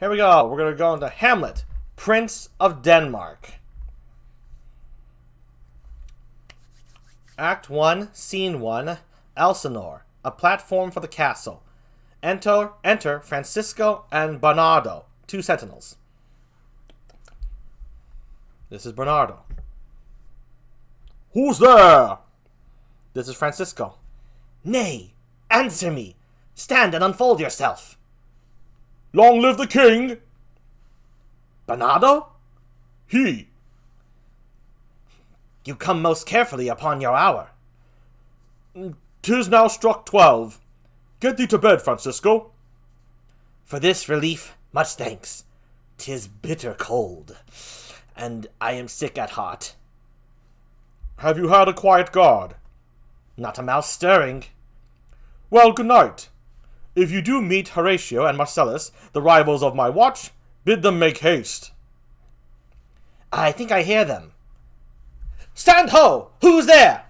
Here we go. We're going to go into Hamlet, Prince of Denmark. Act 1, Scene 1, Elsinore, a platform for the castle. Enter Francisco and Bernardo, 2 sentinels. This is Bernardo. Who's there? This is Francisco. Nay, answer me. Stand and unfold yourself. Long live the king. Bernardo? He. You come most carefully upon your hour. 'Tis now struck 12. Get thee to bed, Francisco. For this relief, much thanks. 'Tis bitter cold, and I am sick at heart. Have you had a quiet guard? Not a mouse stirring. Well, good night. If you do meet Horatio and Marcellus, the rivals of my watch, bid them make haste. I think I hear them. Stand ho! Who's there?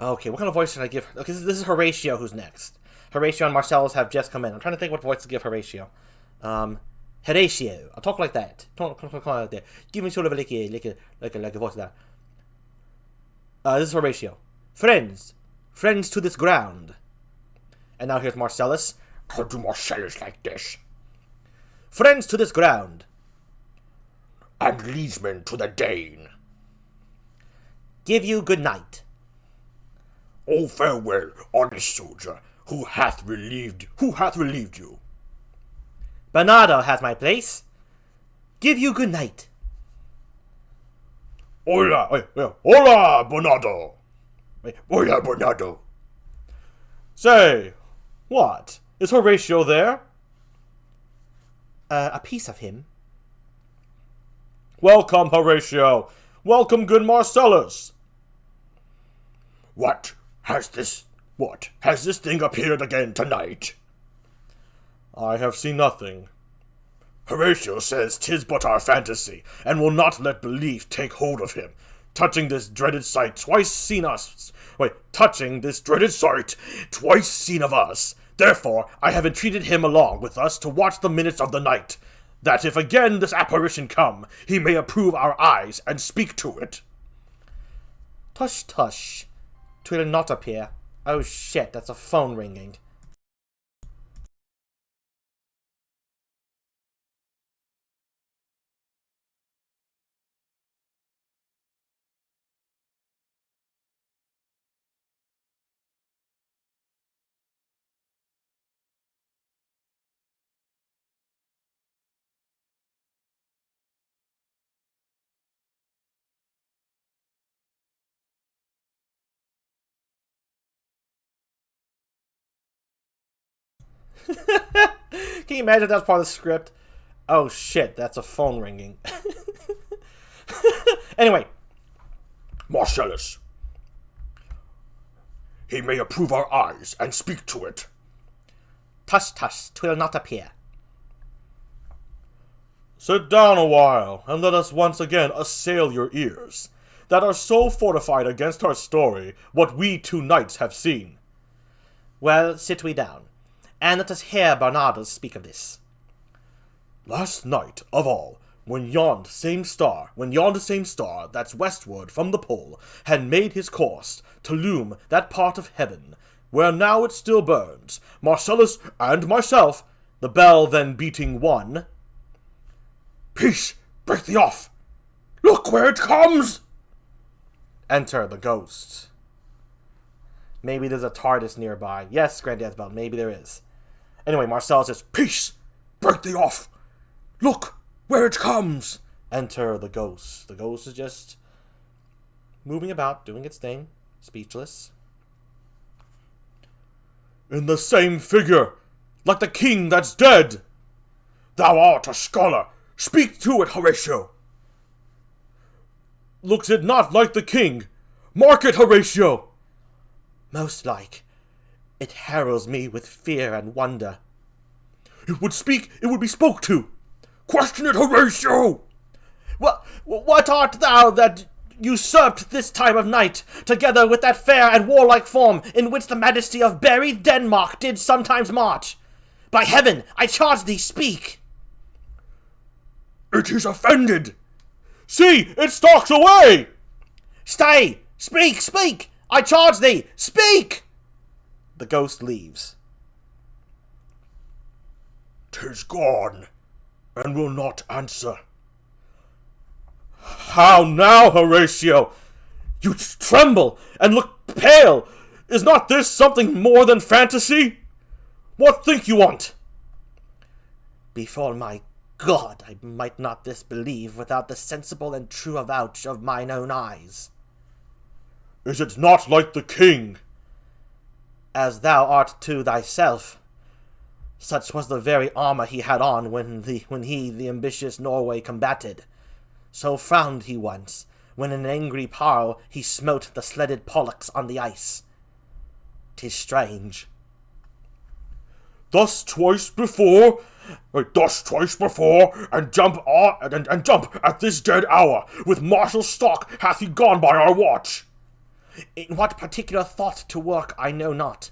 Okay, what kind of voice should I give? Okay, this is Horatio who's next. Horatio and Marcellus have just come in. I'm trying to think what voice to give Horatio. Horatio. I'll talk like that. Talk like that. Give me sort of like a voice like that. This is Horatio. Friends to this ground. And now here's Marcellus. How do Marcellus like this? Friends to this ground. And liegemen to the Dane. Give you good night. Oh, farewell, honest soldier. Who hath relieved you? Bernardo has my place. Give you good night. Hola, Bernardo. Hola, Bernardo. Say, what? Is Horatio there? A piece of him. Welcome, Horatio. Welcome, good Marcellus. What has this thing appeared again tonight? I have seen nothing. Horatio says 'tis but our fantasy, and will not let belief take hold of him, touching this dreaded sight twice seen of us. Therefore, I have entreated him along with us to watch the minutes of the night, that if again this apparition come, he may approve our eyes and speak to it. Tush, tush. 'Twill not appear. Oh shit, that's a phone ringing. Can you imagine that's part of the script? Oh shit, that's a phone ringing. Anyway. Marcellus. He may approve our eyes and speak to it. Tush, tush, 'twill not appear. Sit down a while, and let us once again assail your ears, that are so fortified against our story what we 2 nights have seen. Well, sit we down, and let us hear Bernardo speak of this. Last night of all, when yond same star that's westward from the pole had made his course to loom that part of heaven, where now it still burns, Marcellus and myself, the bell then beating 1. Peace! Break thee off! Look where it comes! Enter the ghost. Maybe there's a TARDIS nearby. Yes, Granddad's bell. Maybe there is. Anyway, Marcellus says, Peace! Break thee off! Look where it comes! Enter the ghost. The ghost is just moving about, doing its thing, speechless. In the same figure, like the king that's dead. Thou art a scholar. Speak to it, Horatio. Looks it not like the king? Mark it, Horatio. Most like. It harrows me with fear and wonder. It would be spoke to. Question it, Horatio. What art thou that usurped this time of night, together with that fair and warlike form in which the majesty of buried Denmark did sometimes march? By heaven, I charge thee, speak! It is offended! See, it stalks away! Stay! Speak, speak! I charge thee, speak! The ghost leaves. 'Tis gone, and will not answer. How now, Horatio? You tremble and look pale. Is not this something more than fantasy? What think you want? Before my God, I might not this believe without the sensible and true avouch of mine own eyes. Is it not like the king? As thou art to thyself. Such was the very armour he had on when he the ambitious Norway combated. So frowned he once, when in angry parle he smote the sledded Pollux on the ice. 'Tis strange. Thus twice before, and jump at this dead hour. With martial stalk hath he gone by our watch. In what particular thought to work I know not,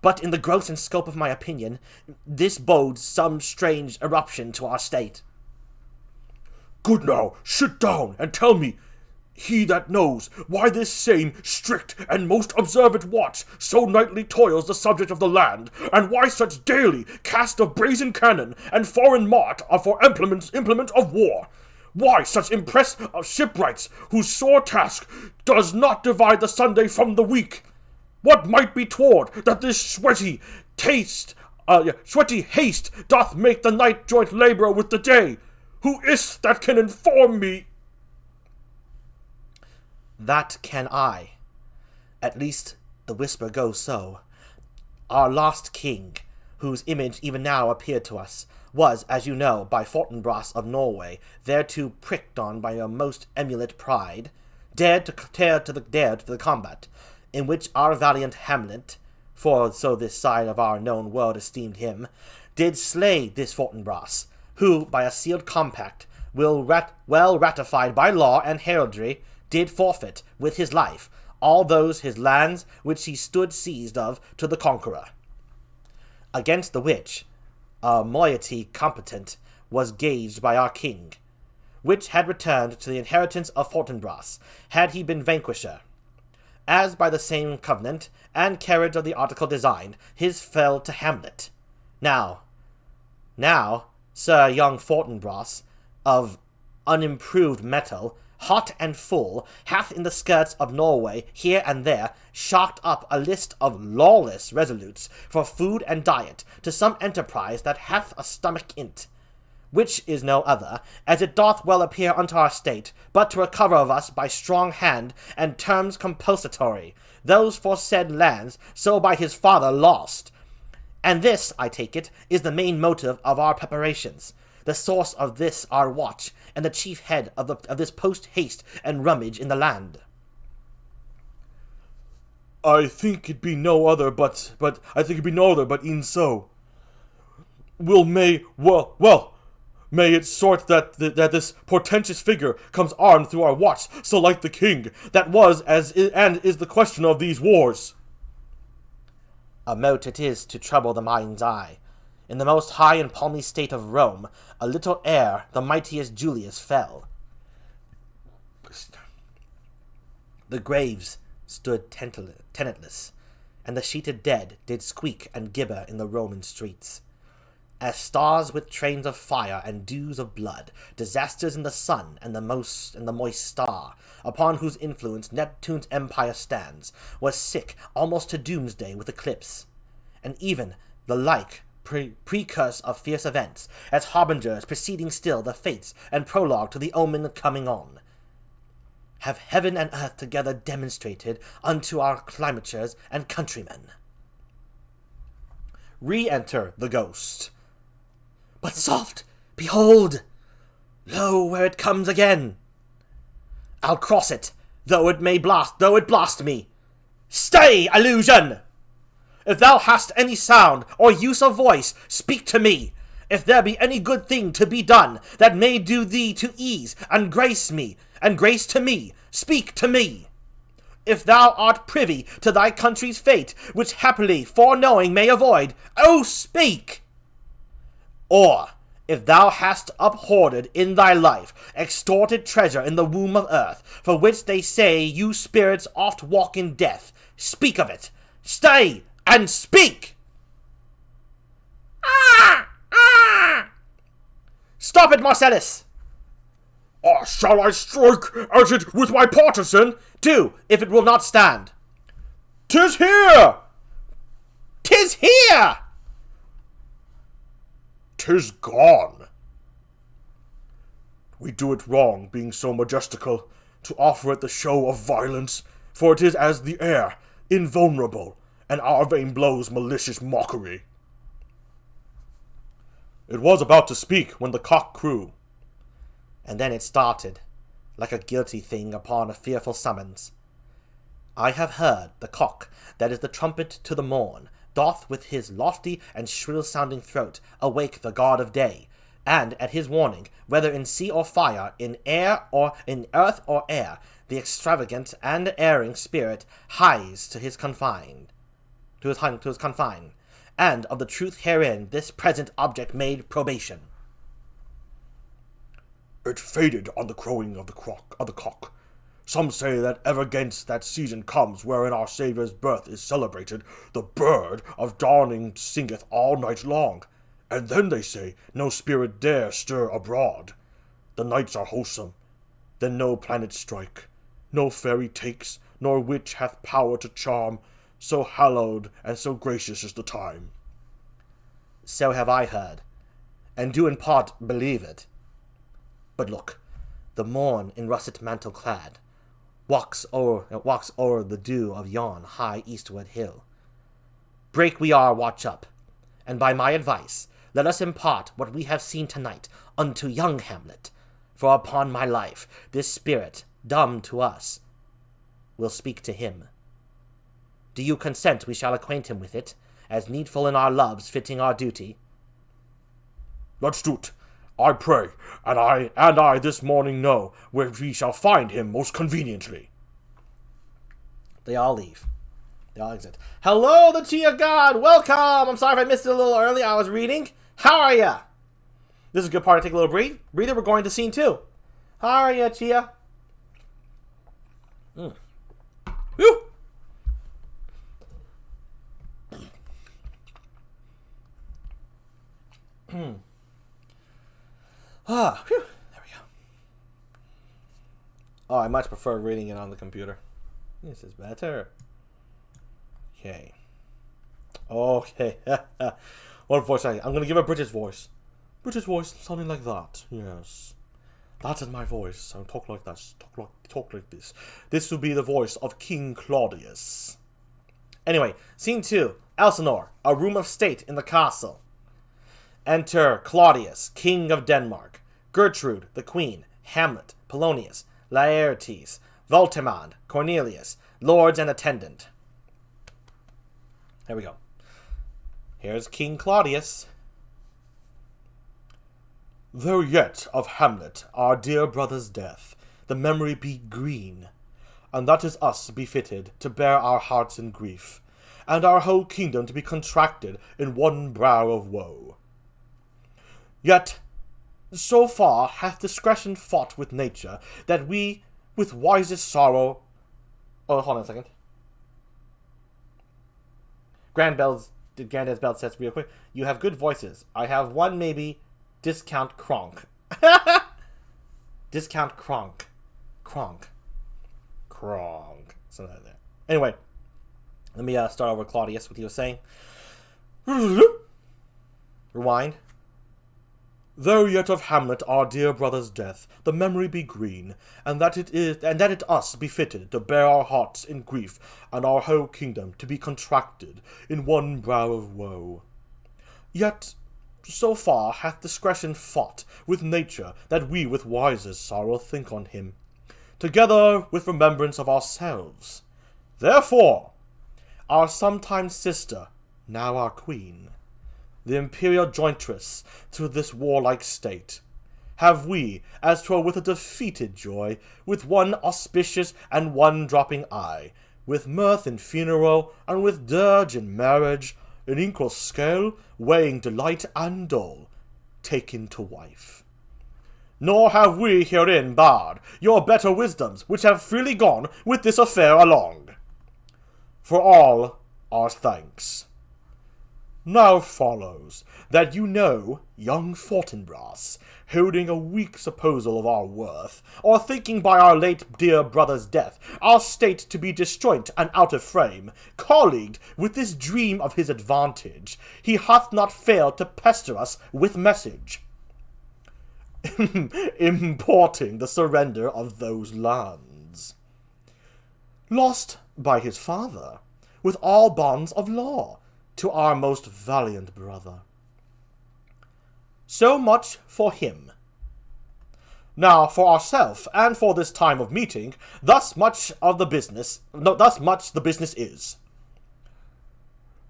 but in the gross and scope of my opinion, this bodes some strange eruption to our state. Good now, sit down and tell me, he that knows, why this same strict and most observant watch so nightly toils the subject of the land, and why such daily cast of brazen cannon and foreign mart are for implement of war. Why such impress of shipwrights, whose sore task does not divide the Sunday from the week? What might be toward that this sweaty haste doth make the night joint labour with the day? Who is that can inform me? That can I. At least the whisper goes so. Our lost king, whose image even now appeared to us, was, as you know, by Fortinbras of Norway, thereto pricked on by a most emulate pride, dared to the combat, in which our valiant Hamlet, for so this side of our known world esteemed him, did slay this Fortinbras, who, by a sealed compact, well ratified by law and heraldry, did forfeit, with his life, all those his lands which he stood seized of to the conqueror. Against the which, a moiety competent was gauged by our king, which had returned to the inheritance of Fortinbras, had he been vanquisher. As by the same covenant and carriage of the article designed, his fell to Hamlet. Now, Sir young Fortinbras, of unimproved metal, hot and full, hath in the skirts of Norway, here and there, shocked up a list of lawless resolutes for food and diet to some enterprise that hath a stomach in't, which is no other, as it doth well appear unto our state, but to recover of us by strong hand and terms compulsatory, those foresaid lands so by his father lost. And this, I take it, is the main motive of our preparations, the source of this our watch, and the chief head of this post-haste and rummage in the land. I think it be no other but e'en so. May it sort that this portentous figure comes armed through our watch, so like the king, that was and is the question of these wars. A mote it is to trouble the mind's eye. In the most high and palmy state of Rome, a little ere the mightiest Julius fell. The graves stood tenantless, and the sheeted dead did squeak and gibber in the Roman streets. As stars with trains of fire and dews of blood, disasters in the sun and the moist star, upon whose influence Neptune's empire stands, was sick almost to doomsday with eclipse, and even the like precurse of fierce events, as harbingers preceding still the fates and prologue to the omen coming on, have heaven and earth together demonstrated unto our climatures and countrymen. Re-enter the ghost. But soft! Behold! Lo, where it comes again! I'll cross it, though it blast me! Stay, illusion! If thou hast any sound or use of voice, speak to me. If there be any good thing to be done that may do thee to ease and grace me, and grace to me, speak to me. If thou art privy to thy country's fate, which happily foreknowing may avoid, oh, speak! Or, if thou hast uphoarded in thy life extorted treasure in the womb of earth, for which they say you spirits oft walk in death, speak of it. Stay and speak! Ah! Ah! Stop it, Marcellus! Shall I strike at it with my partisan? Do, if it will not stand. 'Tis here! 'Tis here! 'Tis gone. We do it wrong, being so majestical, to offer it the show of violence, for it is as the air, invulnerable, and our vain blows malicious mockery. It was about to speak when the cock crew, and then it started, like a guilty thing upon a fearful summons. I have heard the cock, that is the trumpet to the morn, doth with his lofty and shrill-sounding throat awake the god of day, and at his warning, whether in sea or fire, in air or in earth or air, the extravagant and erring spirit hies to his confine, and of the truth herein this present object made probation. It faded on the crowing of the cock. Some say that ever against that season comes wherein our Saviour's birth is celebrated, the bird of dawning singeth all night long, and then they say no spirit dare stir abroad. The nights are wholesome, then no planet strike, no fairy takes, nor witch hath power to charm, so hallowed and so gracious is the time. So have I heard, and do in part believe it. But look, the morn in russet mantle clad, walks o'er the dew of yon high eastward hill. Break we our watch up, and by my advice, let us impart what we have seen tonight unto young Hamlet, for upon my life, this spirit, dumb to us, will speak to him. Do you consent we shall acquaint him with it, as needful in our loves fitting our duty? Let's do't, I pray, and I this morning know where we shall find him most conveniently. They all leave. They all exit. Hello, the Chia God! Welcome! I'm sorry if I missed it a little early. I was reading. How are ya? This is a good part to take a little breather. We're going to scene 2. How are ya, Chia? Whew! Whew. There we go. Oh, I much prefer reading it on the computer. This is better. Okay. What voice I'm going to give a British voice. British voice sounding like that. Yes. That is my voice. I'll talk like this. Talk like this. This will be the voice of King Claudius. Anyway, scene 2. Elsinore, a room of state in the castle. Enter Claudius, king of Denmark, Gertrude, the queen, Hamlet, Polonius, Laertes, Voltimand, Cornelius, lords and attendant. There we go. Here's King Claudius. Though yet of Hamlet, our dear brother's death, the memory be green, and that is us befitted to bear our hearts in grief, and our whole kingdom to be contracted in one brow of woe. Yet, so far hath discretion fought with nature, that we, with wisest sorrow... Oh, hold on a second. Granddad's bell says real quick. You have good voices. I have one maybe. Discount Kronk. Discount Kronk. Kronk. Something like that. Anyway, let me start over Claudius, what he was saying. Rewind. Though yet of Hamlet our dear brother's death the memory be green, and that it us befitted to bear our hearts in grief, and our whole kingdom to be contracted in one brow of woe. Yet so far hath discretion fought with nature, that we with wisest sorrow think on him, together with remembrance of ourselves. Therefore, our sometime sister, now our queen, the imperial jointress to this warlike state, have we, as 'twere with a defeated joy, with one auspicious and one dropping eye, with mirth in funeral, and with dirge in marriage, in equal scale, weighing delight and dole, taken to wife. Nor have we herein barred your better wisdoms, which have freely gone with this affair along. For all our thanks. Now follows that you know young Fortinbras, holding a weak supposal of our worth, or thinking by our late dear brother's death, our state to be disjoint and out of frame, colleagued with this dream of his advantage, he hath not failed to pester us with message, importing the surrender of those lands, lost by his father, with all bonds of law, to our most valiant brother. So much for him. Now for ourself, and for this time of meeting, thus much the business is.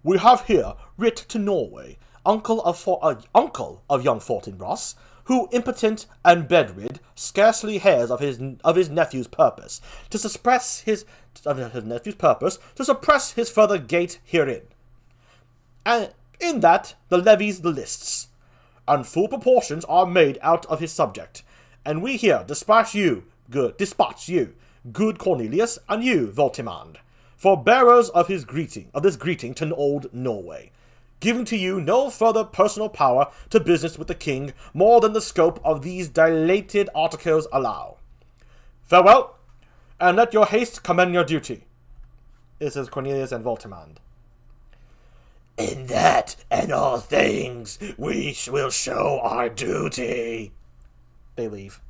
We have here writ to Norway, uncle of young Fortinbras, who, impotent and bedrid, scarcely hears of his nephew's purpose to suppress his further gait herein. And in that the levies the lists, and full proportions are made out of his subject, and we here dispatch you, good Cornelius, and you, Voltimand, for bearers of this greeting to old Norway, giving to you no further personal power to business with the king, more than the scope of these dilated articles allow. Farewell, and let your haste commend your duty. This is Cornelius and Voltimand. In that and all things we will show our duty. They leave.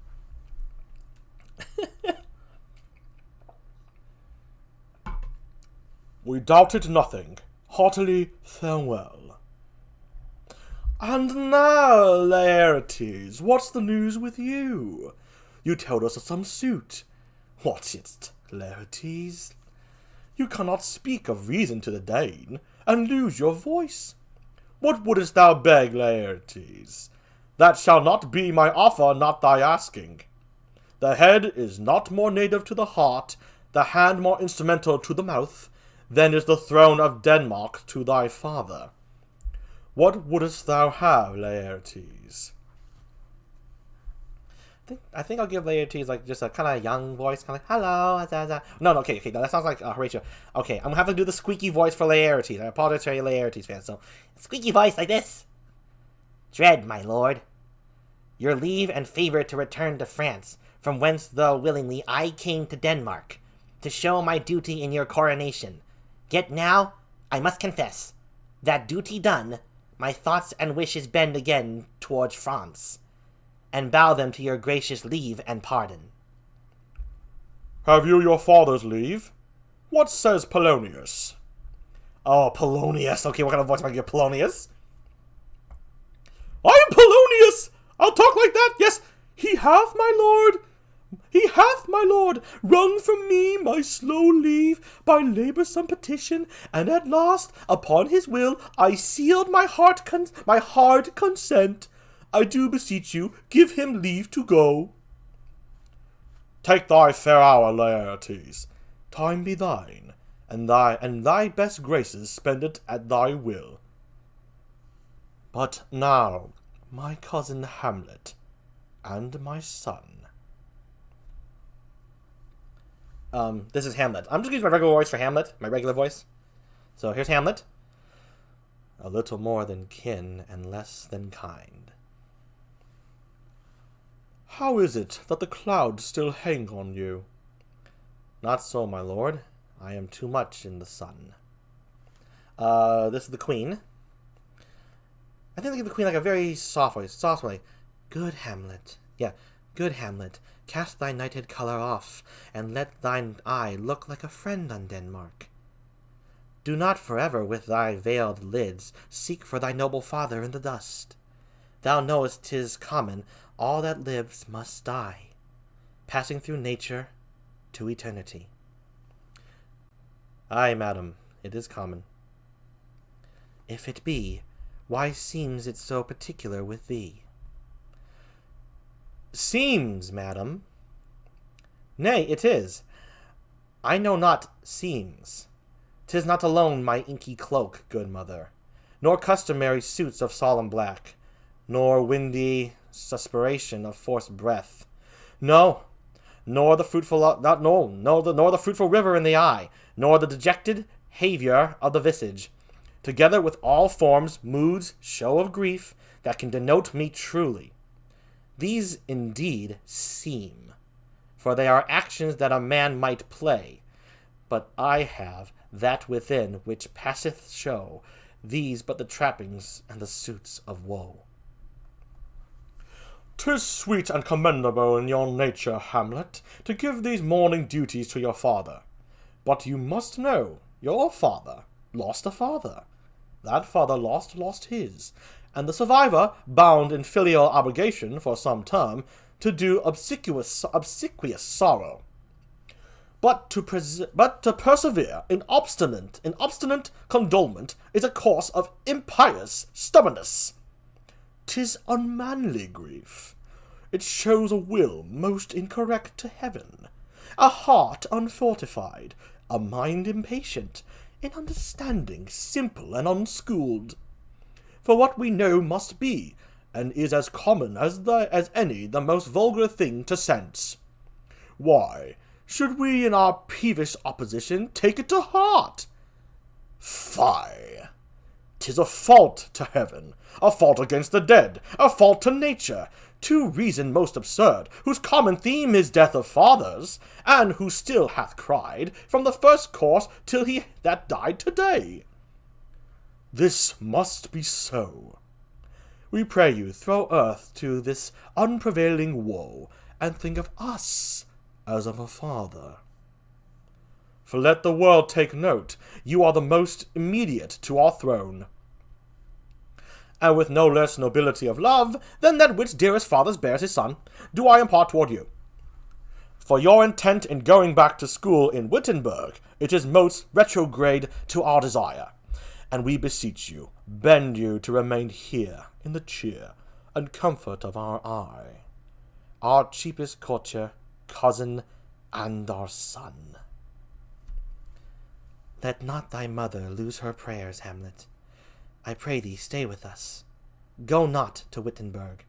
We doubted nothing. Heartily farewell. And now, Laertes, what's the news with you? You told us of some suit. What is't, Laertes? You cannot speak of reason to the Dane, and lose your voice. What wouldst thou beg, Laertes? That shall not be my offer, not thy asking. The head is not more native to the heart, the hand more instrumental to the mouth, than is the throne of Denmark to thy father. What wouldst thou have, Laertes? I think I'll give Laertes like just a kind of young voice, kind of hello. No, okay, no, that sounds like Horatio. Okay, I'm gonna have to do the squeaky voice for Laertes. I apologize to any Laertes fans. So, squeaky voice like this. Dread, my lord, your leave and favor to return to France, from whence, though willingly, I came to Denmark, to show my duty in your coronation. Yet now, I must confess, that duty done, my thoughts and wishes bend again towards France, and bow them to your gracious leave and pardon. Have you your father's leave? What says Polonius? Oh, Polonius. Okay, what kind of voice am I give Polonius? I am Polonius! I'll talk like that, yes! He hath, my lord, wrung from me my slow leave by laboursome petition, and at last, upon his will, I sealed my hard consent. I do beseech you, give him leave to go. Take thy fair hour, Laertes. Time be thine, and thy best graces spend it at thy will. But now, my cousin Hamlet, and my son. This is Hamlet. I'm just using my regular voice for Hamlet, my regular voice. So here's Hamlet. A little more than kin and less than kind. How is it that the clouds still hang on you? Not so, my lord. I am too much in the sun. This is the Queen. I think they give the Queen like a very soft way. Good Hamlet. Yeah, good Hamlet. Cast thy nighted colour off, and let thine eye look like a friend on Denmark. Do not forever with thy veiled lids seek for thy noble father in the dust. Thou knowest 'tis common, all that lives must die, passing through nature to eternity. Ay, madam, it is common. If it be, why seems it so particular with thee? Seems, madam? Nay, it is. I know not seems. 'Tis not alone my inky cloak, good mother, nor customary suits of solemn black, nor windy suspiration of forced breath. No, nor the fruitful nor the fruitful river in the eye, nor the dejected behavior of the visage, together with all forms, moods, show of grief, that can denote me truly. These indeed seem, for they are actions that a man might play, but I have that within which passeth show, these but the trappings and the suits of woe. 'Tis sweet and commendable in your nature, Hamlet, to give these mourning duties to your father. But you must know, your father lost a father. That father lost his, and the survivor, bound in filial obligation for some term, to do obsequious sorrow. But to persevere in obstinate condolement is a course of impious stubbornness. 'Tis unmanly grief. It shows a will most incorrect to heaven, a heart unfortified, a mind impatient, an understanding simple and unschooled. For what we know must be, and is as common as any the most vulgar thing to sense. Why should we in our peevish opposition take it to heart? Fie! 'Tis a fault to heaven, a fault against the dead, a fault to nature, to reason most absurd, whose common theme is death of fathers, and who still hath cried, from the first course till he that died today. This must be so. We pray you throw earth to this unprevailing woe, and think of us as of a father. For let the world take note, you are the most immediate to our throne, and with no less nobility of love than that which dearest fathers bears his son, do I impart toward you. For your intent in going back to school in Wittenberg, it is most retrograde to our desire, and we beseech you, bend you to remain here in the cheer and comfort of our eye, our cheapest courtier, cousin, and our son. Let not thy mother lose her prayers, Hamlet. I pray thee stay with us. Go not to Wittenberg.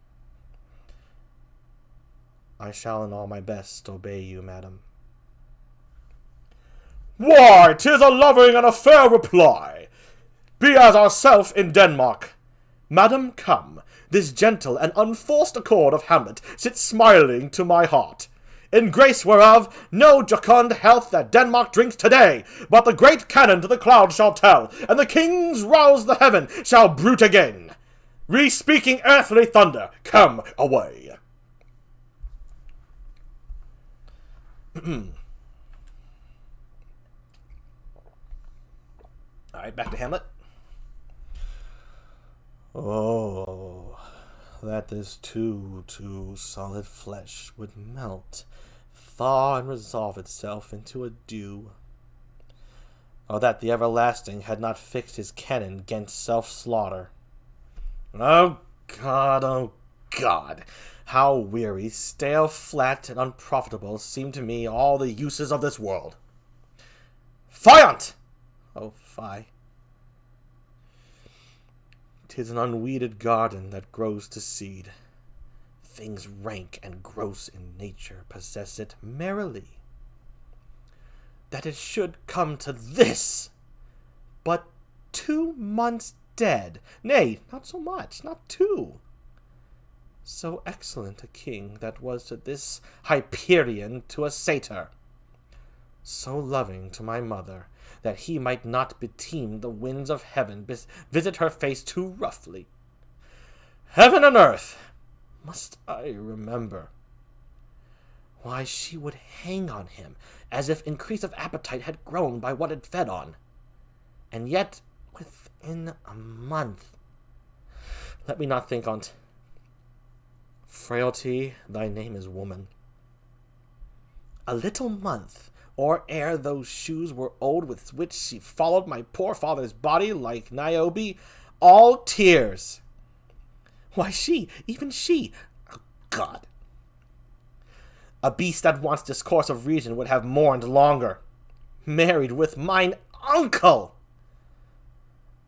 I shall in all my best obey you, madam. Why, 'tis a loving and a fair reply. Be as ourself in Denmark. Madam, come, this gentle and unforced accord of Hamlet sits smiling to my heart, in grace whereof no jocund health that Denmark drinks today, but the great cannon to the clouds shall tell, and the kings rouse the heaven shall bruit again. Re-speaking earthly thunder, come away. Alright, back to Hamlet. Oh, that this too solid flesh would melt, thaw, and resolve itself into a dew. Or that the everlasting had not fixed his cannon 'gainst self-slaughter. Oh God, how weary, stale, flat, and unprofitable seem to me all the uses of this world. Fiant! Oh, fie. 'Tis an unweeded garden that grows to seed. Things rank and gross in nature possess it merrily. That it should come to this! But 2 months dead, nay, not so much, not 2. So excellent a king that was to this Hyperion to a satyr. So loving to my mother, that he might not beteem the winds of heaven visit her face too roughly. Heaven and earth! Must I remember? Why, she would hang on him, as if increase of appetite had grown by what it fed on. And yet, within a month. Let me not think on't. Frailty, thy name is woman. A little month, or ere those shoes were old with which she followed my poor father's body like Niobe, all tears. Why, even she, oh God! A beast that wants discourse of reason would have mourned longer. Married with mine uncle!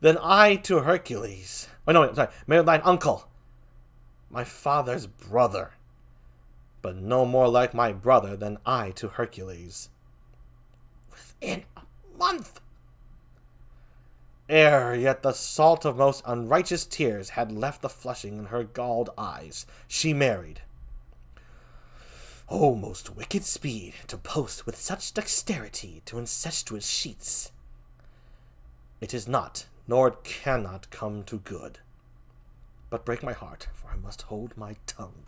Then I to Hercules. Oh, no, sorry, married thine uncle. my father's brother, but no more like my brother than I to Hercules. Within a month! Ere yet the salt of most unrighteous tears had left the flushing in her galled eyes, she married. O most wicked speed, to post with such dexterity to incestuous sheets! It is not, nor it cannot come to good. But break my heart, for I must hold my tongue.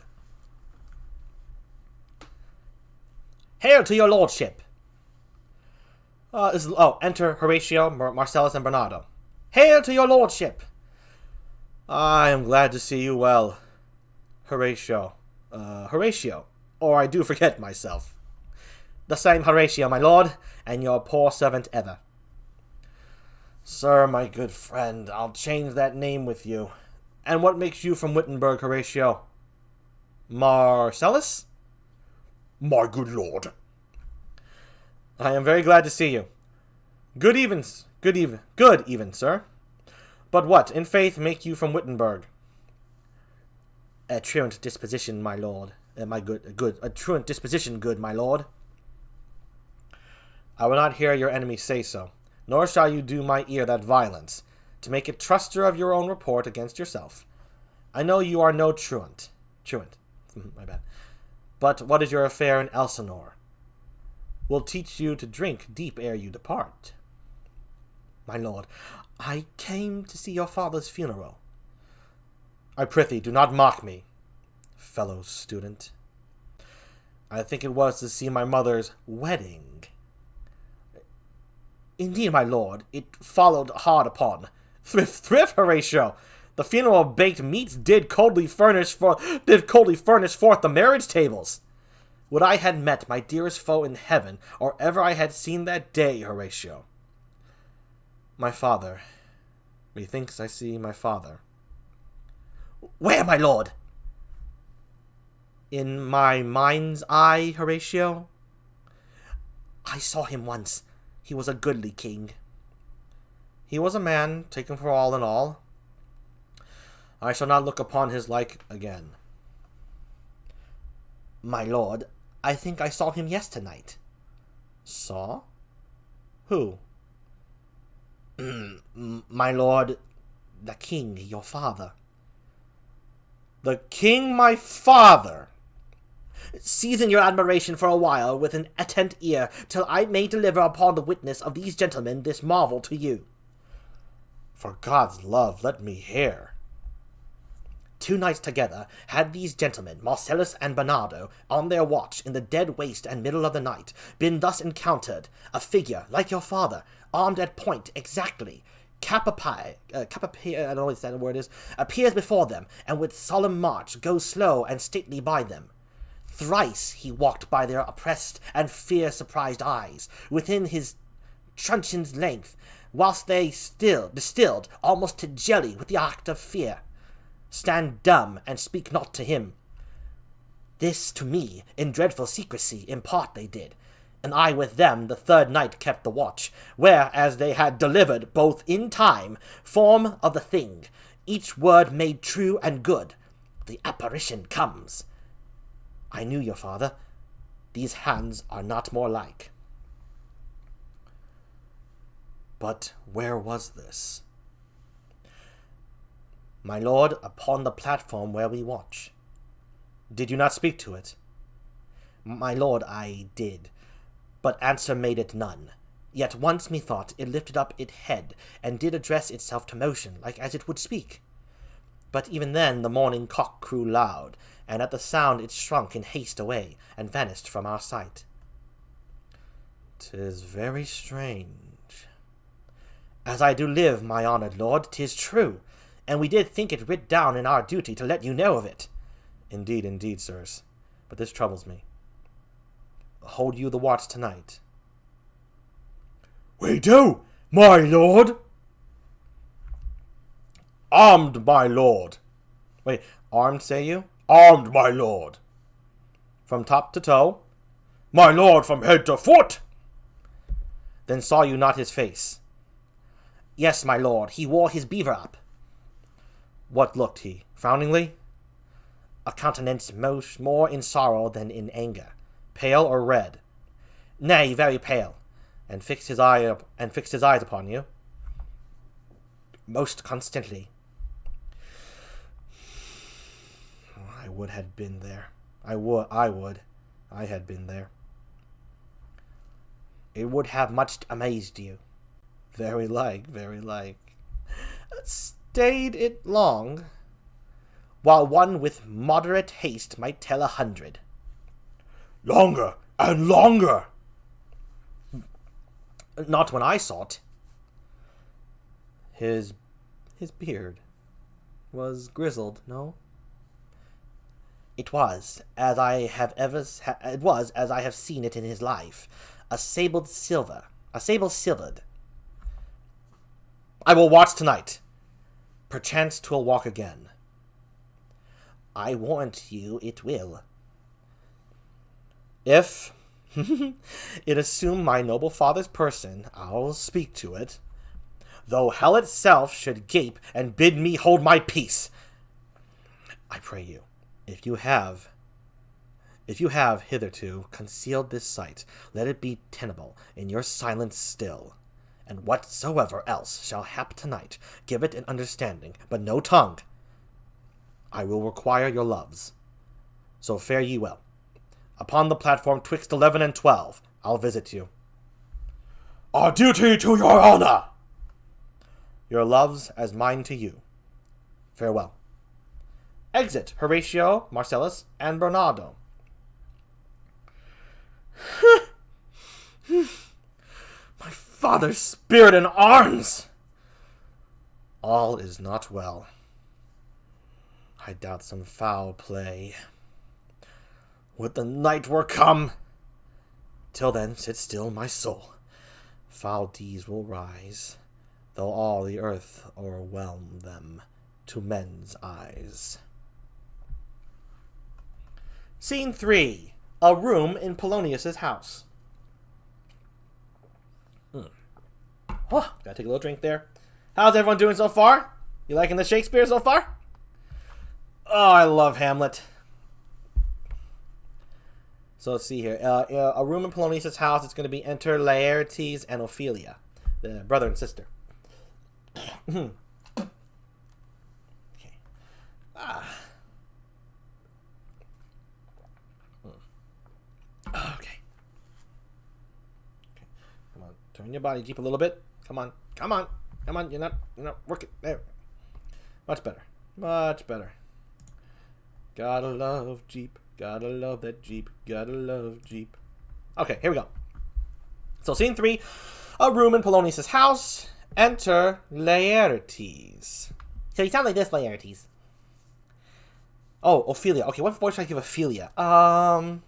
Hail to your lordship! Enter Horatio, Marcellus, and Bernardo. Hail to your lordship! I am glad to see you well. Horatio. Horatio. Or I do forget myself. The same Horatio, my lord, and your poor servant ever. Sir, my good friend, I'll change that name with you. And what makes you from Wittenberg, Horatio? Marcellus? My good lord. I am very glad to see you. Good even, sir. But what, in faith, make you from Wittenberg? A truant disposition, my lord. A truant disposition, good my lord. I will not hear your enemies say so, nor shall you do my ear that violence, to make it truster of your own report against yourself. I know you are no truant. My bad. But what is your affair in Elsinore? Will teach you to drink deep ere you depart. My lord, I came to see your father's funeral. I prithee, do not mock me, fellow student. I think it was to see my mother's wedding. Indeed, my lord, it followed hard upon. Thrift, Horatio! The funeral baked meats did coldly furnish forth the marriage tables. Would I had met my dearest foe in heaven, or ever I had seen that day, Horatio. My father. Methinks I see my father. Where, my lord? In my mind's eye, Horatio. I saw him once. He was a goodly king. He was a man, taken for all in all. I shall not look upon his like again. My lord, I think I saw him yesternight. Saw? Who? My lord, the king, your father. The king, my father! Season your admiration for a while with an attent ear, till I may deliver upon the witness of these gentlemen this marvel to you. For God's love, let me hear. 2 nights together had these gentlemen, Marcellus and Bernardo, on their watch in the dead waste and middle of the night, been thus encountered, a figure, like your father, armed at point exactly, I don't know what that word is, appears before them, and with solemn march goes slow and stately by them. Thrice he walked by their oppressed and fear-surprised eyes, within his truncheon's length, whilst they still distilled almost to jelly with the act of fear. Stand dumb and speak not to him. This to me in dreadful secrecy impart they did, and I with them the 3rd night kept the watch, whereas they had delivered both in time form of the thing, each word made true and good. The apparition comes. I knew your father. These hands are not more like. But where was this? My lord, upon the platform where we watch. Did you not speak to it? My lord, I did, but answer made it none. Yet once methought it lifted up it head, and did address itself to motion, like as it would speak. But even then the morning cock crew loud, and at the sound it shrunk in haste away, and vanished from our sight. 'Tis very strange. As I do live, my honoured lord, 'tis true, and we did think it writ down in our duty to let you know of it. Indeed, sirs, but this troubles me. Hold you the watch tonight? We do, my lord. Armed, my lord. Wait, armed, say you? Armed, my lord. From top to toe? My lord, from head to foot. Then saw you not his face? Yes, my lord, he wore his beaver up. What looked he? Frowningly? a countenance more in sorrow than in anger, pale or red, nay, very pale, and fixed his eyes upon you most constantly. I would have been there. I had been there. It would have much amazed you. Very like. Stayed it long, while one with moderate haste might tell 100. Longer and longer! Not when I saw it. His beard was grizzled, no? It was as I have seen it in his life, a sable silvered. I will watch tonight. Perchance 'twill walk again. I warrant you it will. If it assume my noble father's person, I'll speak to it, though hell itself should gape and bid me hold my peace. I pray you, if you have hitherto concealed this sight, let it be tenable in your silence still, and whatsoever else shall hap tonight, give it an understanding, but no tongue. I will require your loves. So fare ye well. Upon the platform 'twixt 11 and 12, I'll visit you. Our duty to your honor! Your loves as mine to you. Farewell. Exit Horatio, Marcellus, and Bernardo. My father's spirit in arms! All is not well. I doubt some foul play. Would the night were come! Till then, sit still, my soul. Foul deeds will rise, though all the earth o'erwhelm them to men's eyes. Scene 3. A room in Polonius's house. Oh, gotta take a little drink there. How's everyone doing so far? You liking the Shakespeare so far? Oh, I love Hamlet. So let's see here. A room in Polonius's house. It's going to be enter Laertes and Ophelia, the brother and sister. Okay. Okay. Come on. Turn your body deep a little bit. Come on. You're not working. There. Much better. Gotta love Jeep. Gotta love that Jeep. Gotta love Jeep. Okay, here we go. So, scene 3. A room in Polonius's house. Enter Laertes. So, you sound like this, Laertes. Oh, Ophelia. Okay, what voice should I give Ophelia? Oh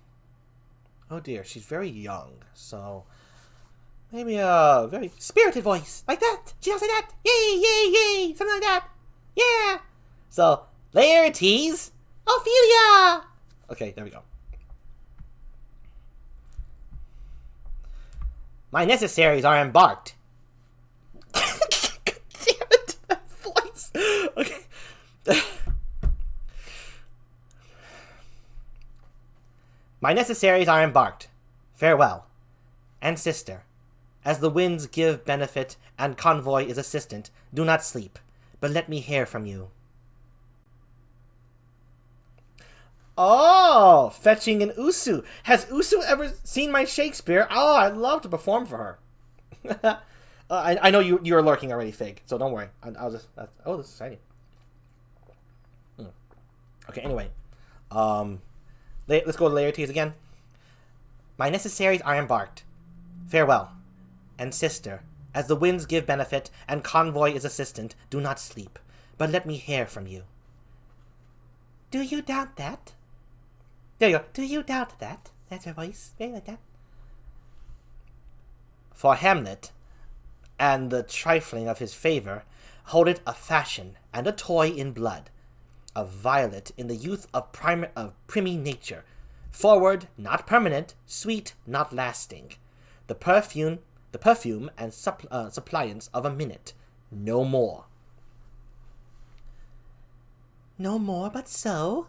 dear, she's very young, so maybe a very spirited voice, like that. She sounds like that. Yay, something like that. Yeah. So, Laertes, Ophelia. Okay, there we go. My necessaries are embarked. Damn it, that voice. Okay. My necessaries are embarked. Farewell. And sister, as the winds give benefit and convoy is assistant, do not sleep, but let me hear from you. Oh, fetching an Usu. Has Usu ever seen my Shakespeare? Oh, I'd love to perform for her. I know you're lurking already, Fig, so don't worry. I'll just... oh, this is exciting. Okay, anyway. Let's go to Laertes again. My necessaries are embarked. Farewell. And sister, as the winds give benefit and convoy is assistant, do not sleep, but let me hear from you. Do you doubt that? There you go. Do you doubt that? That's her voice. Very like that. For Hamlet, and the trifling of his favour, hold it a fashion and a toy in blood, a violet in the youth of primy nature, forward, not permanent, sweet, not lasting, the perfume and suppliance of a minute, no more. No more but so?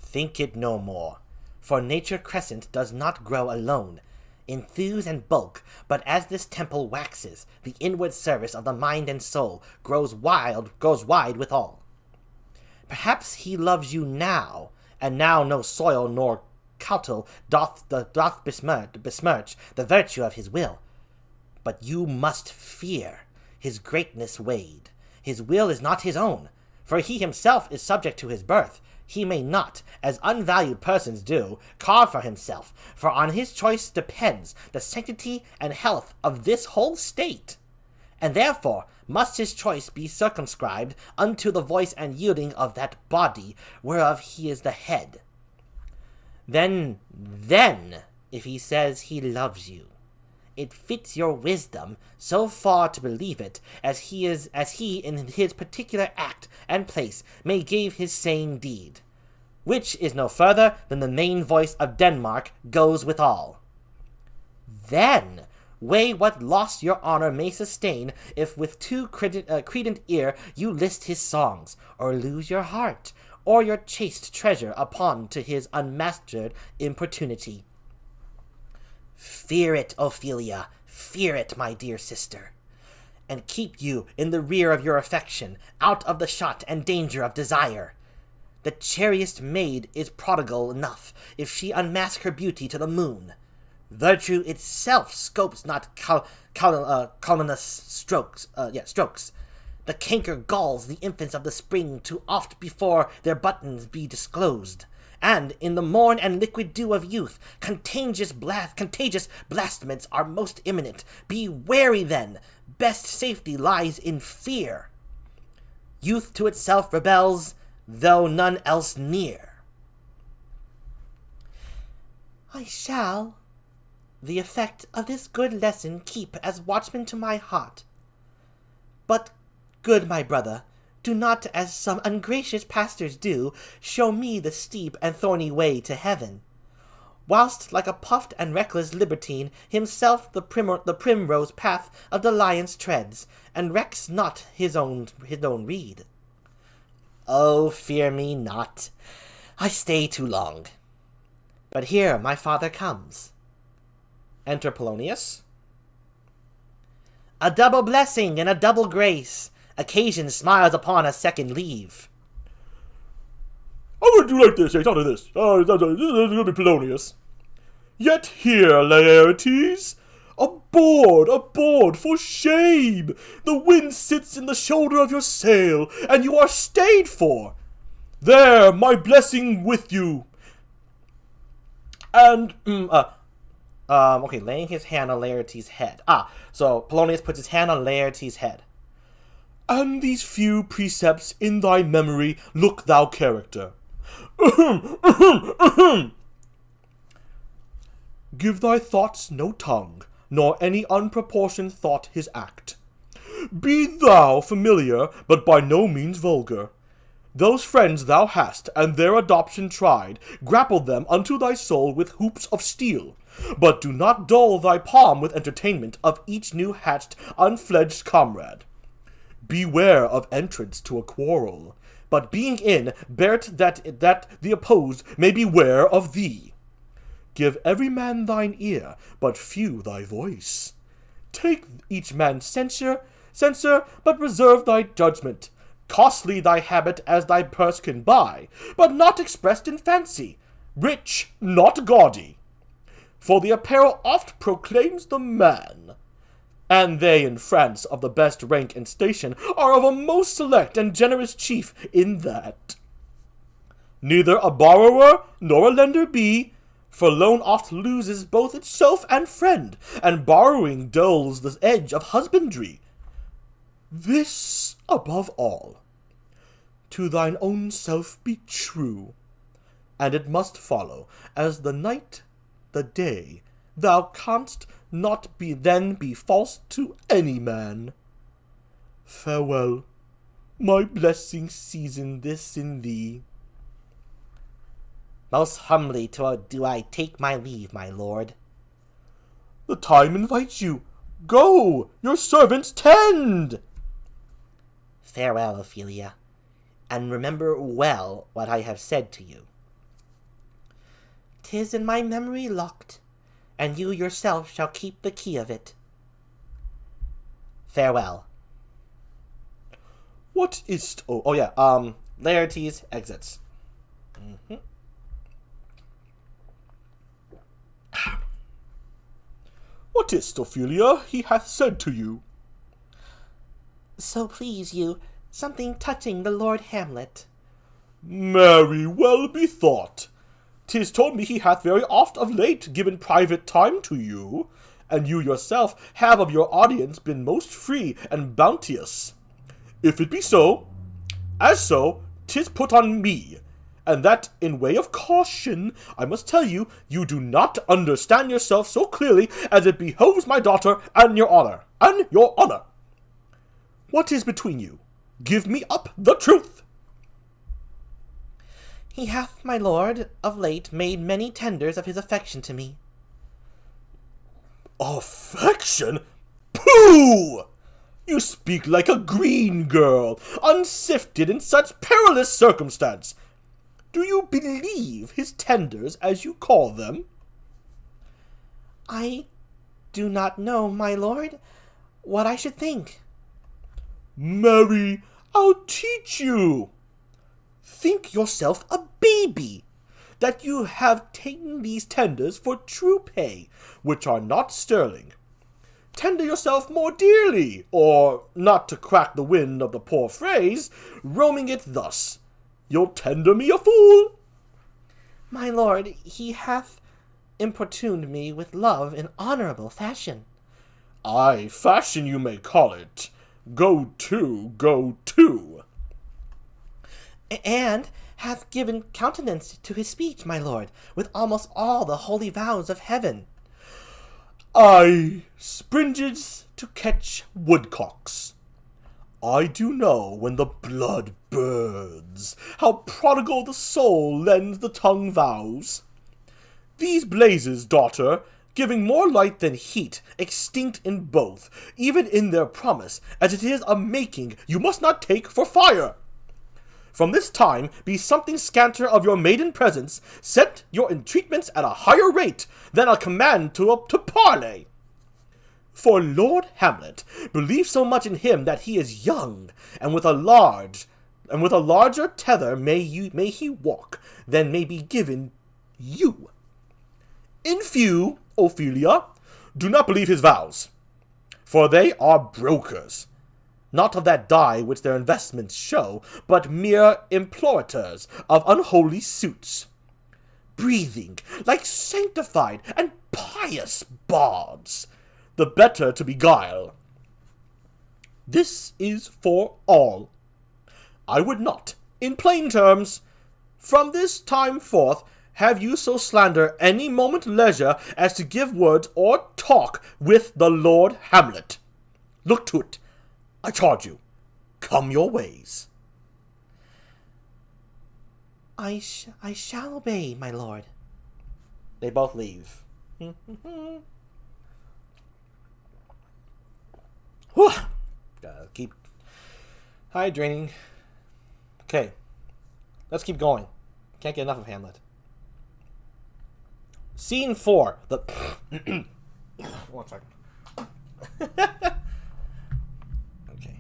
Think it no more, for nature crescent does not grow alone, in thews and bulk, but as this temple waxes, the inward service of the mind and soul grows wide withal. Perhaps he loves you now, and now no soil nor cautel doth besmirch the virtue of his will. But you must fear his greatness weighed. His will is not his own, for he himself is subject to his birth. He may not, as unvalued persons do, carve for himself, for on his choice depends the sanctity and health of this whole state. And therefore must his choice be circumscribed unto the voice and yielding of that body whereof he is the head. Then, if he says he loves you, it fits your wisdom so far to believe it, as he in his particular act and place may give his saying deed, which is no further than the main voice of Denmark goes withal. Then weigh what loss your honor may sustain, if with too credent ear you list his songs, or lose your heart, or your chaste treasure upon to his unmastered importunity. Fear it, Ophelia, fear it, my dear sister, and keep you in the rear of your affection, out of the shot and danger of desire. The chariest maid is prodigal enough, if she unmask her beauty to the moon. Virtue itself scopes not calumnious strokes. The canker galls the infants of the spring too oft before their buttons be disclosed. And in the morn and liquid dew of youth, contagious blasphements are most imminent. Be wary then, best safety lies in fear. Youth to itself rebels, though none else near. I shall the effect of this good lesson keep as watchman to my heart. But, good my brother, do not, as some ungracious pastors do, show me the steep and thorny way to heaven, whilst, like a puffed and reckless libertine, himself the primrose path of the lions treads, and recks not his own reed. Oh, fear me not, I stay too long. But here my father comes. Enter Polonius. A double blessing and a double grace. Occasion smiles upon a second leave. I'm going to do like this, I'll do this. This is going to be Polonius. Yet here, Laertes, aboard, for shame! The wind sits in the shoulder of your sail, and you are stayed for. There, my blessing with you. And, okay, laying his hand on Laertes' head. So Polonius puts his hand on Laertes' head. And these few precepts in thy memory look thou character. Give thy thoughts no tongue, nor any unproportioned thought his act. Be thou familiar, but by no means vulgar. Those friends thou hast, and their adoption tried, grapple them unto thy soul with hoops of steel. But do not dull thy palm with entertainment of each new hatched, unfledged comrade. Beware of entrance to a quarrel, but being in, bear't that the opposed may beware of thee. Give every man thine ear, but few thy voice. Take each man censure, but reserve thy judgment. Costly thy habit as thy purse can buy, but not expressed in fancy. Rich, not gaudy. For the apparel oft proclaims the man. And they in France of the best rank and station are of a most select and generous chief in that. Neither a borrower nor a lender be, for loan oft loses both itself and friend, and borrowing dulls the edge of husbandry. This above all, to thine own self be true, and it must follow, as the night, the day, thou canst not be false to any man. Farewell, my blessing season this in thee. Most humbly do I take my leave, my lord. The time invites you. Go, your servants tend. Farewell, Ophelia, and remember well what I have said to you. 'Tis in my memory locked, and you yourself shall keep the key of it. Farewell. What is... Oh yeah, Laertes exits. What is, Ophelia, he hath said to you? So please you, something touching the Lord Hamlet. Marry, well bethought. 'Tis told me he hath very oft of late given private time to you, and you yourself have of your audience been most free and bounteous. If it be so, as so, 'tis put on me, and that in way of caution, I must tell you, you do not understand yourself so clearly as it behoves my daughter and your honor. What is between you? Give me up the truth. He hath, my lord, of late made many tenders of his affection to me. Affection? Pooh! You speak like a green girl, unsifted in such perilous circumstance. Do you believe his tenders, as you call them? I do not know, my lord, what I should think. Marry, I'll teach you. Think yourself a baby, that you have taken these tenders for true pay, which are not sterling. Tender yourself more dearly, or, not to crack the wind of the poor phrase, roaming it thus. You'll tender me a fool. My lord, he hath importuned me with love in honorable fashion. Aye, fashion you may call it. Go to. And hath given countenance to his speech, my lord, with almost all the holy vows of heaven. Aye, springes to catch woodcocks. I do know when the blood burns, how prodigal the soul lends the tongue vows. These blazes, daughter, giving more light than heat, extinct in both, even in their promise, as it is a making you must not take for fire. From this time be something scanter of your maiden presence, set your entreatments at a higher rate than a command to parley. For Lord Hamlet, believe so much in him that he is young, and with a larger tether may he walk than may be given you. In few, Ophelia, do not believe his vows, for they are brokers, not of that dye which their investments show, but mere implorators of unholy suits, breathing like sanctified and pious bards, the better to beguile. This is for all. I would not, in plain terms, from this time forth, have you so slander any moment leisure as to give words or talk with the Lord Hamlet. Look to it, I charge you. Come your ways. I shall obey, my lord. They both leave. Gotta keep hydrating. Okay, let's keep going. Can't get enough of Hamlet. Scene 4. The 1 second. Okay.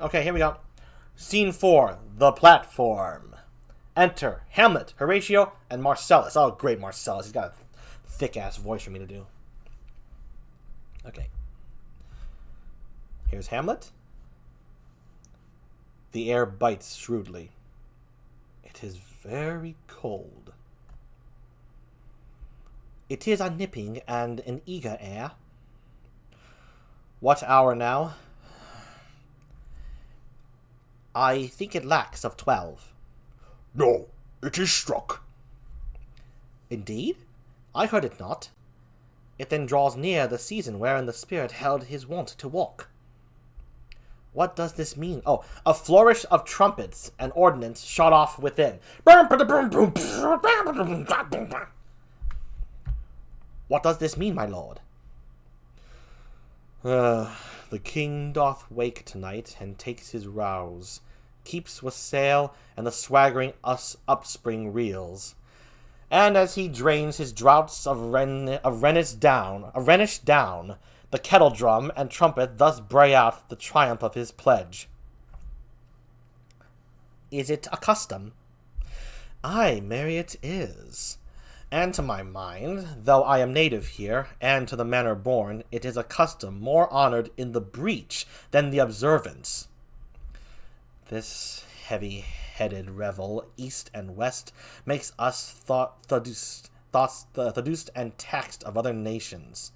Okay, here we go. Scene 4. The platform. Enter Hamlet, Horatio, and Marcellus. Oh, great Marcellus. He's got a thick-ass voice for me to do. Okay. Here's Hamlet. The air bites shrewdly. It is very cold. It is a nipping and an eager air. What hour now? I think it lacks of 12. No, it is struck. Indeed? I heard it not. It then draws near the season wherein the spirit held his wont to walk. What does this mean? Oh, a flourish of trumpets and ordnance shot off within. What does this mean, my lord? The The king doth wake tonight, and takes his rouse, keeps with sail, and the swaggering upspring reels. And as he drains his draughts of Rhenish down, the kettle drum and trumpet thus bray out the triumph of his pledge. Is it a custom? Aye, marry it is. And to my mind, though I am native here, and to the manner born, it is a custom more honored in the breach than the observance. This heavy-headed revel, east and west, makes us seduced and taxed of other nations.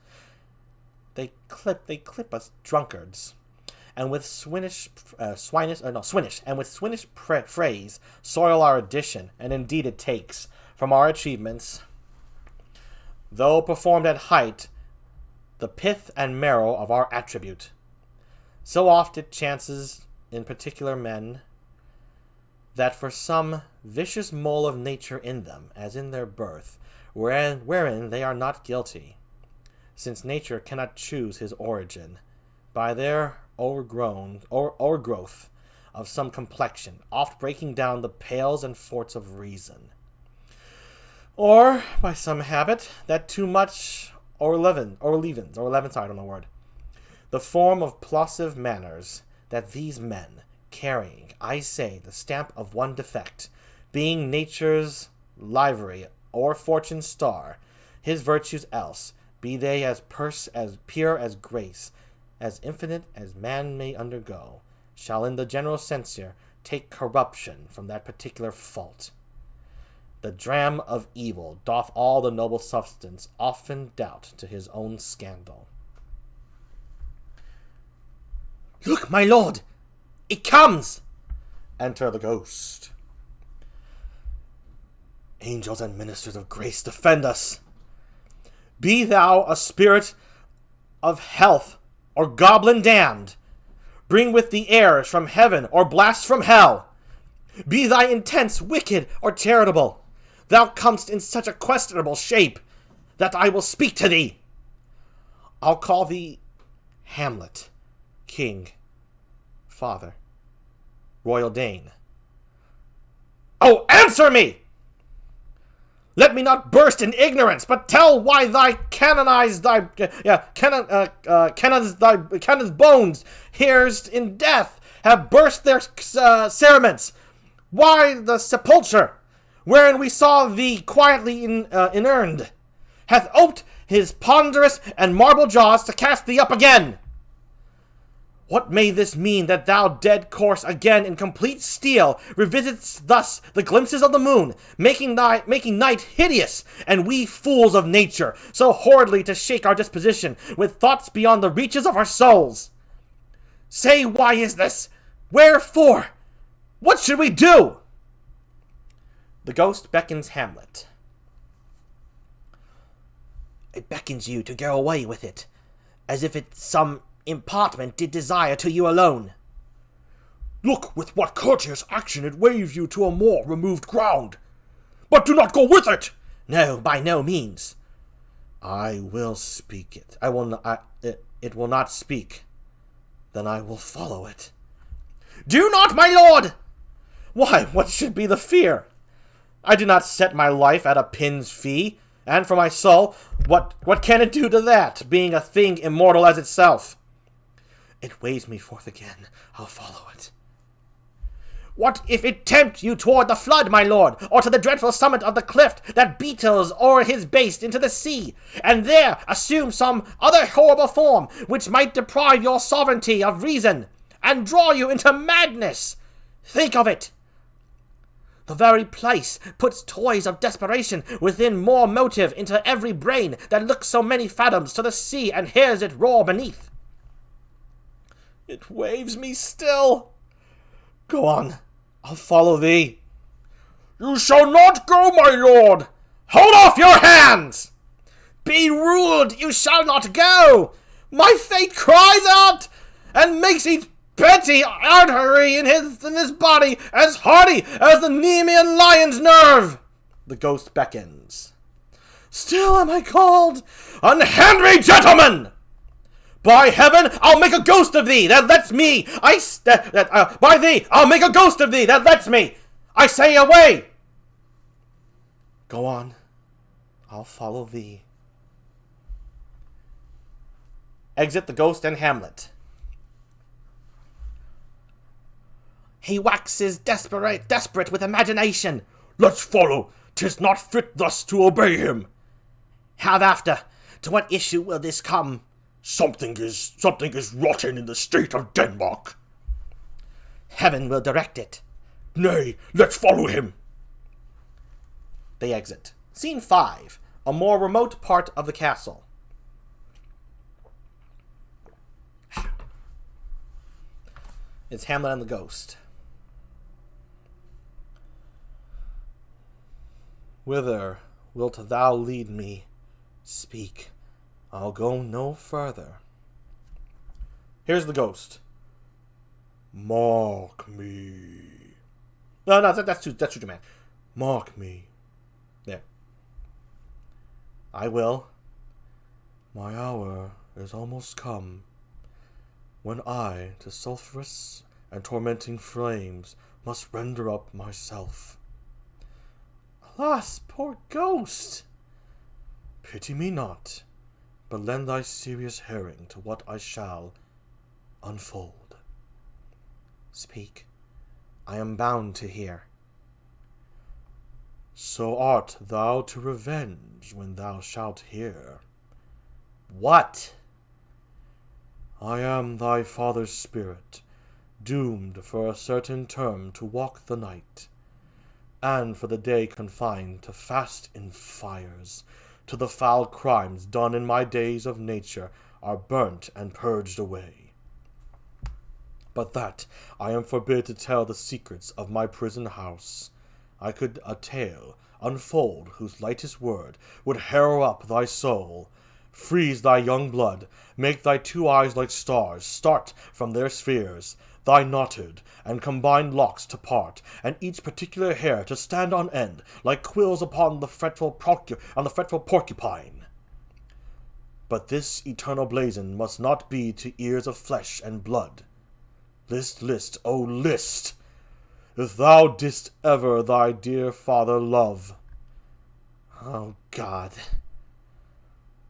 They clip us drunkards, and with swinish phrase soil our addition, and indeed it takes from our achievements, though performed at height, the pith and marrow of our attribute. So oft it chances in particular men, that for some vicious mole of nature in them, as in their birth, wherein they are not guilty, since nature cannot choose his origin, by their o'ergrowth of some complexion, oft breaking down the pales and forts of reason, or by some habit that too much leavens, the form of plosive manners, that these men, carrying, I say, the stamp of one defect, being nature's livery or fortune's star, his virtues else, be they as pure as grace, as infinite as man may undergo, shall in the general censure take corruption from that particular fault. The dram of evil doth all the noble substance often doubt to his own scandal. Look, my lord! It comes! Enter the ghost. Angels and ministers of grace, defend us! Be thou a spirit of health, or goblin damned, bring with thee airs from heaven, or blast from hell. Be thy intents wicked or charitable, thou comest in such a questionable shape, that I will speak to thee. I'll call thee Hamlet, king, father, royal Dane. Oh, answer me! Let me not burst in ignorance, but tell why canon's bones, hairs in death, have burst their cerements. Why the sepulchre, wherein we saw thee quietly inurned, hath oped his ponderous and marble jaws to cast thee up again. What may this mean, that thou, dead corse, again in complete steel, revisits thus the glimpses of the moon, making night hideous, and we fools of nature, so horridly to shake our disposition, with thoughts beyond the reaches of our souls? Say, why is this? Wherefore? What should we do? The ghost beckons Hamlet. It beckons you to go away with it, as if it some impartment did desire to you alone. Look with what courteous action it waves you to a more removed ground. But do not go with it. No, by no means. I will speak it. It will not speak. Then I will follow it. Do not, my lord! Why, what should be the fear? I do not set my life at a pin's fee, and for my soul, what can it do to that, being a thing immortal as itself? It waves me forth again. I'll follow it. What if it tempt you toward the flood, my lord, or to the dreadful summit of the cliff that beetles o'er his base into the sea, and there assume some other horrible form, which might deprive your sovereignty of reason, and draw you into madness? Think of it. The very place puts toys of desperation within more motive into every brain that looks so many fathoms to the sea and hears it roar beneath. It waves me still. Go on, I'll follow thee. You shall not go, my lord. Hold off your hands. Be ruled, you shall not go. My fate cries out, and makes each petty artery in his body as hardy as the Nemean lion's nerve. The ghost beckons. Still am I called, unhand me, gentlemen! By heaven, I'll make a ghost of thee! That's me! By thee, I'll make a ghost of thee! That's me! I say, away! Go on. I'll follow thee. Exit the Ghost and Hamlet. He waxes desperate with imagination. Let's follow. 'Tis not fit thus to obey him. Have after. To what issue will this come? Something is rotten in the state of Denmark. Heaven will direct it. Nay, let's follow him. They exit. Scene 5. A more remote part of the castle. It's Hamlet and the Ghost. Whither wilt thou lead me? Speak. I'll go no further. Here's the Ghost. Mark me. No, that's too dramatic. Mark me. There. I will. My hour is almost come, when I to sulphurous and tormenting flames must render up myself. Alas, poor Ghost! Pity me not, but lend thy serious hearing to what I shall unfold. Speak. I am bound to hear. So art thou to revenge when thou shalt hear. What? I am thy father's spirit, doomed for a certain term to walk the night, and for the day confined to fast in fires, till the foul crimes done in my days of nature are burnt and purged away. But that I am forbid to tell the secrets of my prison house, I could a tale unfold whose lightest word would harrow up thy soul, freeze thy young blood, make thy two eyes like stars start from their spheres, thy knotted and combined locks to part, and each particular hair to stand on end like quills upon the fretful porcupine. But this eternal blazon must not be to ears of flesh and blood. List, oh list! If thou didst ever thy dear father love, Oh, God.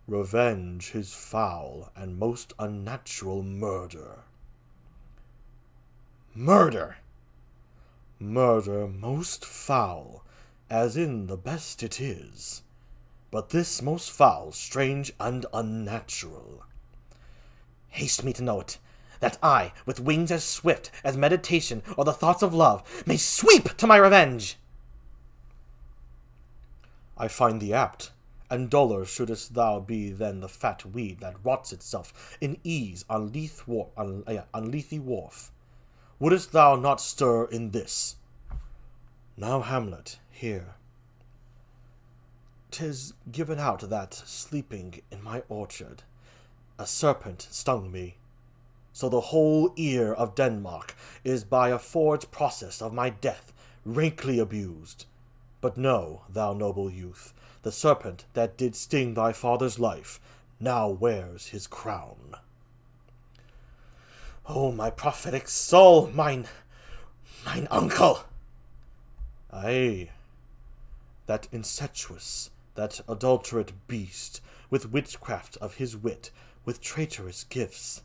revenge his foul and most unnatural murder. Murder! Murder most foul, as in the best it is, but this most foul, strange, and unnatural. Haste me to know it, that I, with wings as swift as meditation or the thoughts of love, may sweep to my revenge. I find thee apt, and duller shouldest thou be than the fat weed that rots itself in ease on Lethe wharf. Wouldst thou not stir in this? Now, Hamlet, hear. 'Tis given out that, sleeping in my orchard, a serpent stung me. So the whole ear of Denmark is by a forged process of my death rankly abused. But know, thou noble youth, the serpent that did sting thy father's life now wears his crown. Oh, my prophetic soul, mine uncle! Aye, that incestuous, that adulterate beast, with witchcraft of his wit, with traitorous gifts.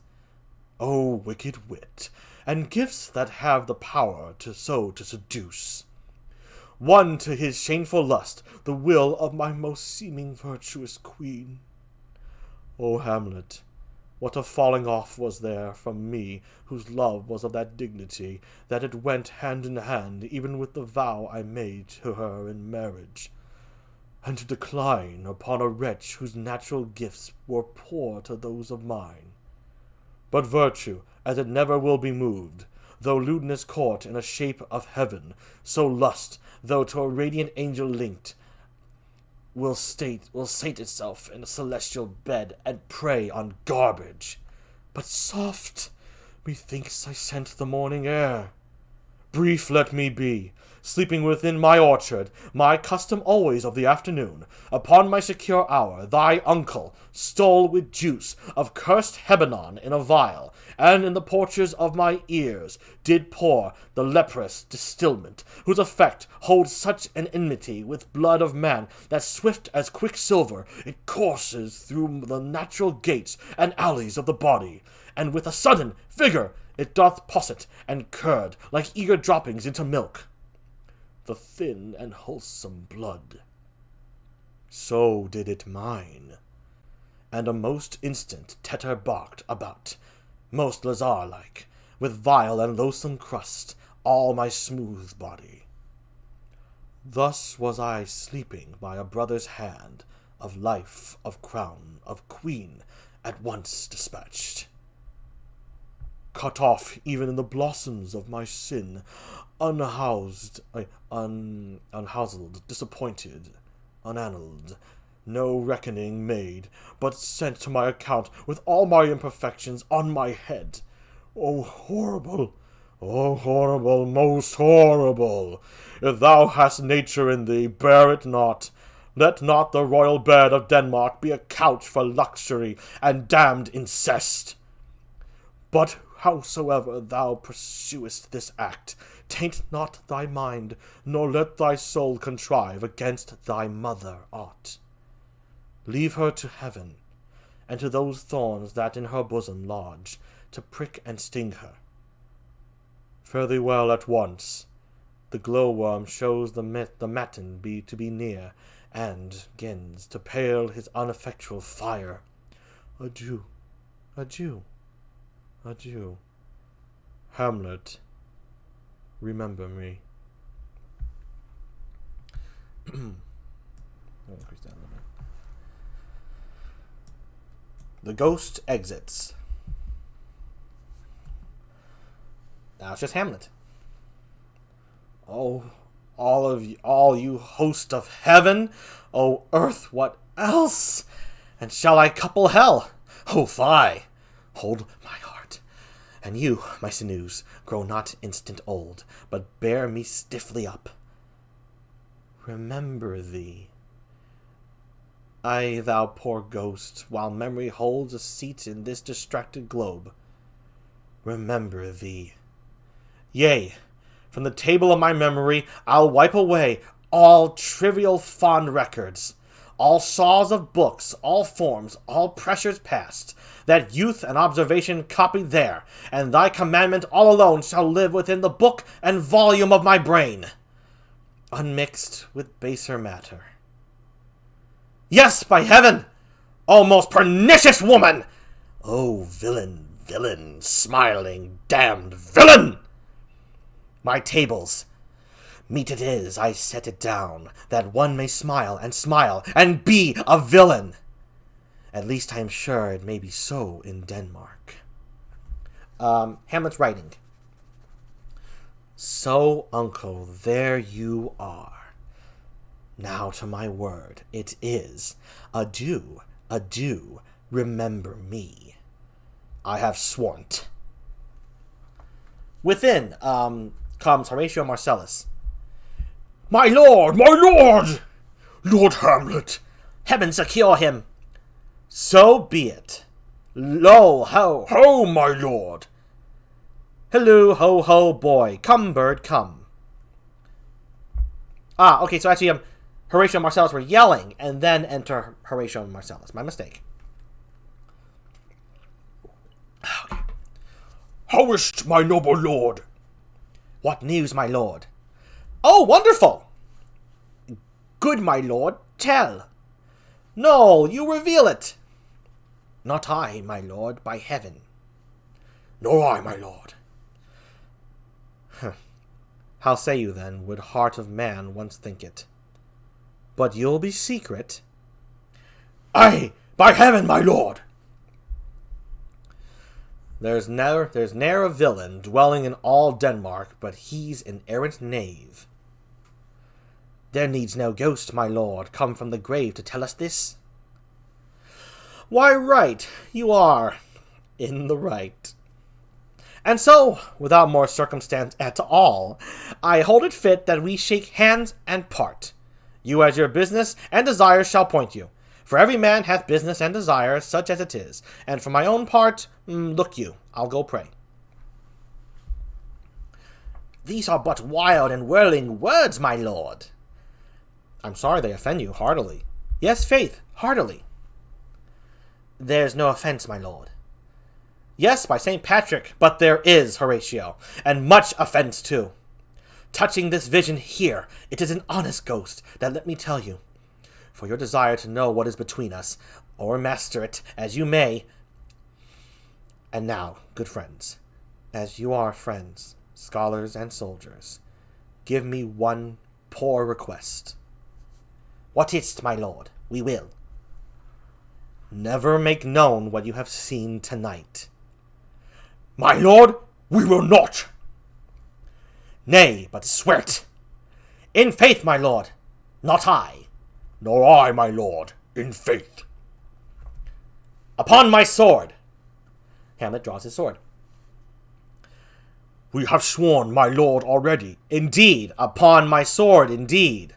O wicked wit, and gifts that have the power to seduce. Won to his shameful lust the will of my most seeming virtuous queen. O Hamlet, what a falling off was there from me, whose love was of that dignity, that it went hand in hand even with the vow I made to her in marriage, and to decline upon a wretch whose natural gifts were poor to those of mine. But virtue, as it never will be moved, though lewdness court in a shape of heaven, so lust, though to a radiant angel linked, will sate itself in a celestial bed and prey on garbage. But soft, methinks I scent the morning air. Brief let me be, sleeping within my orchard, my custom always of the afternoon. Upon my secure hour, thy uncle stole with juice of cursed Hebanon in a vial, and in the porches of my ears did pour the leprous distilment, whose effect holds such an enmity with blood of man, that swift as quicksilver it courses through the natural gates and alleys of the body, and with a sudden vigor it doth posset and curd like eager droppings into milk, the thin and wholesome blood. So did it mine, and a most instant tetter barked about, most lazar-like, with vile and loathsome crust, all my smooth body. Thus was I sleeping by a brother's hand, of life, of crown, of queen, at once dispatched. Cut off even in the blossoms of my sin, unhoused, unhoused, disappointed, unannaled, no reckoning made, but sent to my account with all my imperfections on my head. O horrible, most horrible! If thou hast nature in thee, bear it not. Let not the royal bed of Denmark be a couch for luxury and damned incest. But howsoever thou pursuest this act, taint not thy mind, nor let thy soul contrive against thy mother aught. Leave her to heaven, and to those thorns that in her bosom lodge, to prick and sting her. Fare thee well at once. The glowworm shows the matin to be near, and gins to pale his ineffectual fire. Adieu, adieu, adieu. Hamlet, remember me. The ghost exits. Now it's just Hamlet. Oh, all you host of heaven, O earth, what else? And shall I couple hell? Oh, fie! Hold my heart. And you, my sinews, grow not instant old, but bear me stiffly up. Remember thee. Ay, thou poor ghost, while memory holds a seat in this distracted globe. Remember thee. Yea, from the table of my memory I'll wipe away all trivial fond records, all saws of books, all forms, all pressures past, that youth and observation copied there, and thy commandment all alone shall live within the book and volume of my brain, unmixed with baser matter. Yes, by heaven! O most pernicious woman! O villain, villain, smiling, damned villain! My tables, meet it is I set it down, that one may smile, and be a villain. At least I am sure it may be so in Denmark. Hamlet's writing. So, uncle, there you are. Now to my word, it is, adieu, adieu, remember me. I have sworn't. Within, comes Horatio Marcellus. My lord, Lord Hamlet, heaven secure him. So be it. Lo, ho, my lord. Hello, ho, ho, boy. Come, bird, come. Okay, so actually, Horatio and Marcellus were yelling, and then enter Horatio and Marcellus. My mistake. Okay. How is't, my noble lord? What news, my lord? Oh, wonderful! Good, my lord, tell. No, you reveal it. Not I, my lord, by heaven. Nor I, my lord. How say you, then, would heart of man once think it? But you'll be secret. Aye, by heaven, my lord! There's ne'er a villain dwelling in all Denmark, but he's an errant knave. There needs no ghost, my lord, come from the grave to tell us this. Why, right, you are in the right. And so, without more circumstance at all, I hold it fit that we shake hands and part. You as your business and desires shall point you. For every man hath business and desires, such as it is. And for my own part, look you, I'll go pray. These are but wild and whirling words, my lord. I'm sorry they offend you heartily. Yes, faith, heartily. There's no offense, my lord. Yes, by St. Patrick, but there is, Horatio, and much offense too. Touching this vision here, it is an honest ghost, that let me tell you. For your desire to know what is between us, or master it, as you may. And now, good friends, as you are friends, scholars and soldiers, give me one poor request. What is't, my lord? We will. Never make known what you have seen tonight. My lord, we will not. Nay, but swear't. In faith, my lord, not I. Nor I, my lord, in faith. Upon my sword. Hamlet draws his sword. We have sworn, my lord, already. Indeed, upon my sword, indeed.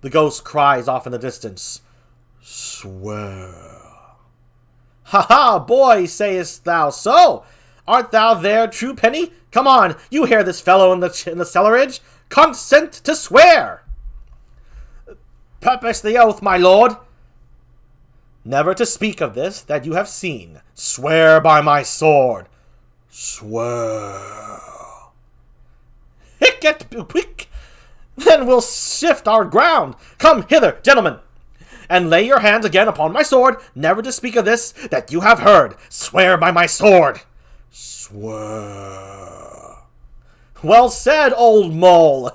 The ghost cries off in the distance. Swear. Ha ha, boy, sayest thou so? Art thou there, true penny? Come on, you hear this fellow in the cellarage? Consent to swear. Purpose the oath, my lord. Never to speak of this that you have seen. Swear by my sword. Swear. Hic quick. Then we'll shift our ground. Come hither, gentlemen, and lay your hands again upon my sword, never to speak of this that you have heard. Swear by my sword. Swear. Well said, old mole.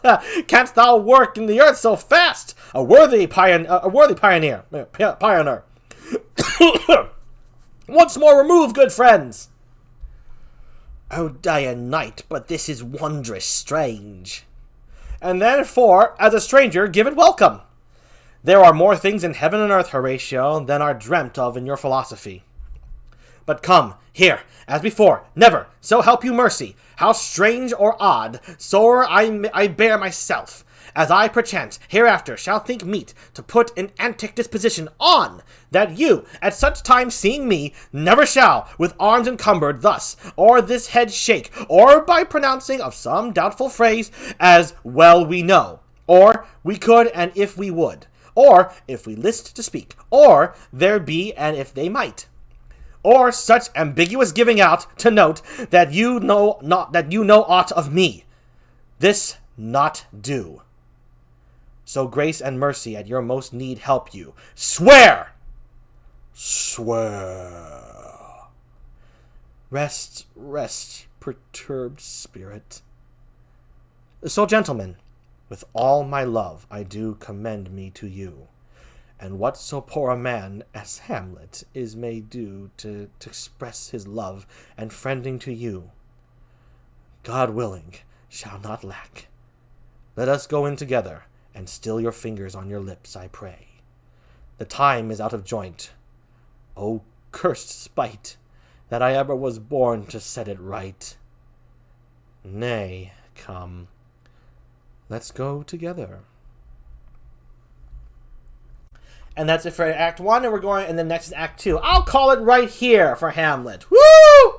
Canst thou work in the earth so fast? A worthy pioneer. Once more remove, good friends. Oh, day and night, but this is wondrous strange. And therefore, as a stranger, give it welcome. There are more things in heaven and earth, Horatio, than are dreamt of in your philosophy. But come, here, as before, never, so help you mercy, how strange or odd, soe'er I bear myself, as I perchance hereafter shall think meet to put an antic disposition on, that you, at such time seeing me, never shall, with arms encumbered thus, or this head shake, or by pronouncing of some doubtful phrase, as well we know, or we could and if we would, or if we list to speak, or there be and if they might, or such ambiguous giving out to note that you know aught of me. This not do. So grace and mercy at your most need help you. Swear! Swear. Rest, perturbed spirit. So, gentlemen, with all my love I do commend me to you, and what so poor a man as Hamlet is may do to express his love and friending to you, God willing, shall not lack. Let us go in together, and still your fingers on your lips, I pray. The time is out of joint. O cursed spite, that I ever was born to set it right. Nay, come, let's go together. And that's it for Act 1, and we're going, and the next is Act 2. I'll call it right here for Hamlet. Woo!